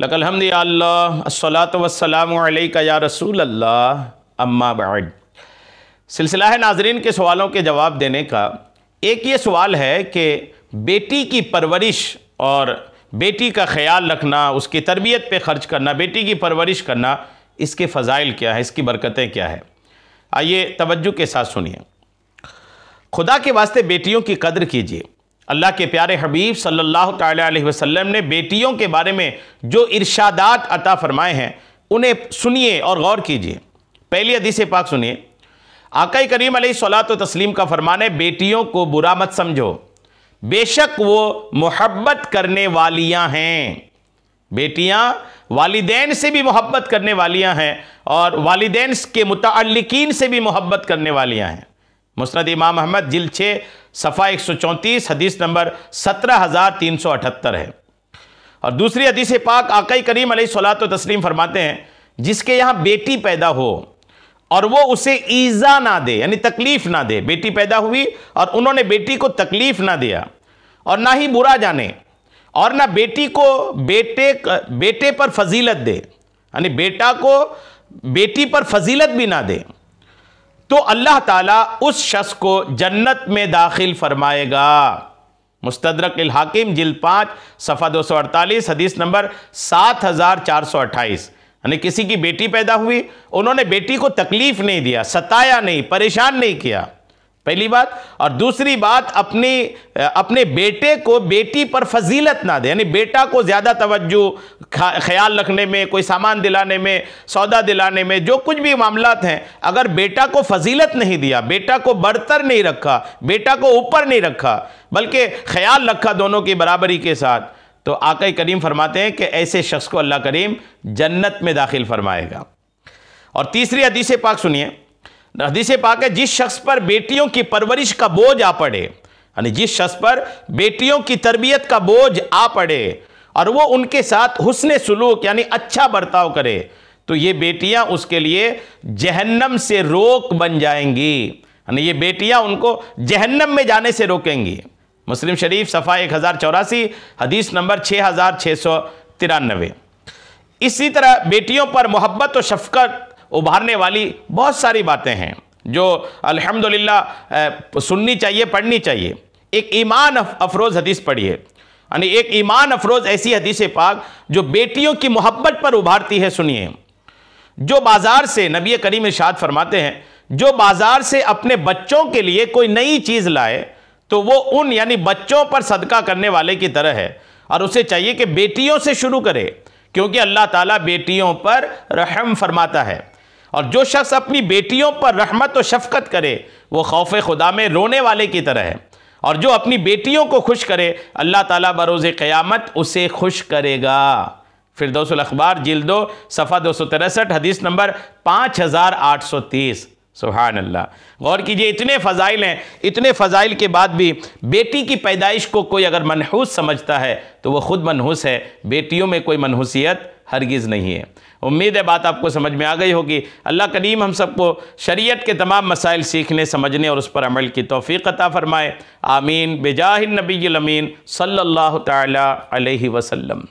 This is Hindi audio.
लकल हम्द या अल्लाह अस्सलातु वस्सलामु अलैका या रसूल अल्लाह अम्मा बाद। सिलसिला है नाजरीन के सवालों के जवाब देने का। एक ये सवाल है कि बेटी की परवरिश और बेटी का ख्याल रखना, उसकी तरबियत पे ख़र्च करना, बेटी की परवरिश करना, इसके फ़ज़ाइल क्या है, इसकी बरकतें क्या है। आइए तवज्जो के साथ सुनिए। खुदा के वास्ते बेटियों की कदर कीजिए। अल्लाह के प्यारे हबीब सल्लल्लाहु तआला अलैहि वसल्लम ने बेटियों के बारे में जो इरशादात अता फरमाए हैं उन्हें सुनिए और गौर कीजिए। पहली हदीस पाक सुनिए। आका करीम अलैहिस्सलातु तस्लीम का फरमान है, बेटियों को बुरा मत समझो, बेशक वो मोहब्बत करने वालियां हैं। बेटियां वालिदैन से भी मोहब्बत करने वालियां हैं और वालिदैन के मुतअल्लिकीन से भी मोहब्बत करने वालियां हैं। मुस्नद इमाम अहमद जिल्द 6 सफ़ा 134 हदीस नंबर 17378 है। और दूसरी हदीस पाक आका करीम अलैहिस्सलातु तस्लीम फरमाते हैं, जिसके यहाँ बेटी पैदा हो और वो उसे ईज़ा ना दे, यानी तकलीफ़ ना दे। बेटी पैदा हुई और उन्होंने बेटी को तकलीफ़ ना दिया और ना ही बुरा जाने और ना बेटी को बेटे पर फजीलत दे, यानी बेटा को बेटी पर फजीलत भी ना दे, तो अल्लाह ताला उस शख्स को जन्नत में दाखिल फरमाएगा। मुस्तदरक अल हाकिम जिल्द 5 सफ़ा 248 हदीस नंबर 7428। यानी किसी की बेटी पैदा हुई, उन्होंने बेटी को तकलीफ नहीं दिया, सताया नहीं, परेशान नहीं किया, पहली बात। और दूसरी बात, अपने बेटे को बेटी पर फजीलत ना दे, यानी बेटा को ज़्यादा तवज्जो ख्याल रखने में, कोई सामान दिलाने में, सौदा दिलाने में, जो कुछ भी मामलात हैं, अगर बेटा को फजीलत नहीं दिया, बेटा को बरतर नहीं रखा, बेटा को ऊपर नहीं रखा, बल्कि ख्याल रखा दोनों की बराबरी के साथ, तो आका करीम फरमाते हैं कि ऐसे शख्स को अल्लाह करीम जन्नत में दाखिल फरमाएगा। और तीसरी हदीस पाक सुनिए। हदीस पाक है, जिस शख्स पर बेटियों की परवरिश का बोझ आ पड़े, यानी जिस शख्स पर बेटियों की तरबियत का बोझ आ पड़े और वो उनके साथ हुस्ने सुलूक यानी अच्छा बर्ताव करे, तो ये बेटियां उसके लिए जहन्नम से रोक बन जाएंगी, यानी ये बेटियां उनको जहन्नम में जाने से रोकेंगी। मुस्लिम शरीफ सफ़ा 1084 हदीस नंबर 6693। इसी तरह बेटियों पर मोहब्बत और शफ़क़त उभारने वाली बहुत सारी बातें हैं जो अल्हम्दुलिल्लाह सुननी चाहिए, पढ़नी चाहिए। एक ईमान अफरोज़ हदीस पढ़िए, यानी एक ईमान अफरोज़ ऐसी हदीस पाक जो बेटियों की मोहब्बत पर उभारती है। सुनिए। जो बाज़ार से, नबी करीम इरशाद फरमाते हैं, जो बाज़ार से अपने बच्चों के लिए कोई नई चीज़ लाए तो वो उन यानी बच्चों पर सदका करने वाले की तरह है, और उसे चाहिए कि बेटियों से शुरू करे, क्योंकि अल्लाह ताला बेटियों पर रहम फरमाता है। और जो शख्स अपनी बेटियों पर रहमत और शफ़क़त करे वो खौफ खुदा में रोने वाले की तरह है, और जो अपनी बेटियों को खुश करे अल्लाह ताला बरोज़े क़यामत उसे खुश करेगा। फिरदौसुल अख़बार जिल्द 2 सफ़ा 263 हदीस नंबर 5830। सुभान अल्लाह। गौर कीजिए, इतने फ़ज़ाइल हैं, इतने फ़ज़ाइल के बाद भी बेटी की पैदाइश को कोई अगर मनहूस समझता है तो वह ख़ुद मनहूस है। बेटियों में कोई मनहूसियत हरगिज़ नहीं है। उम्मीद है बात आपको समझ में आ गई होगी। अल्लाह करीम हम सबको शरीयत के तमाम मसाइल सीखने, समझने और उस पर अमल की तौफ़ीक़ अता फ़रमाए। आमीन। बेजाहिन नबील अमीन सल्लल्लाहु तआला अलैहि वसल्लम।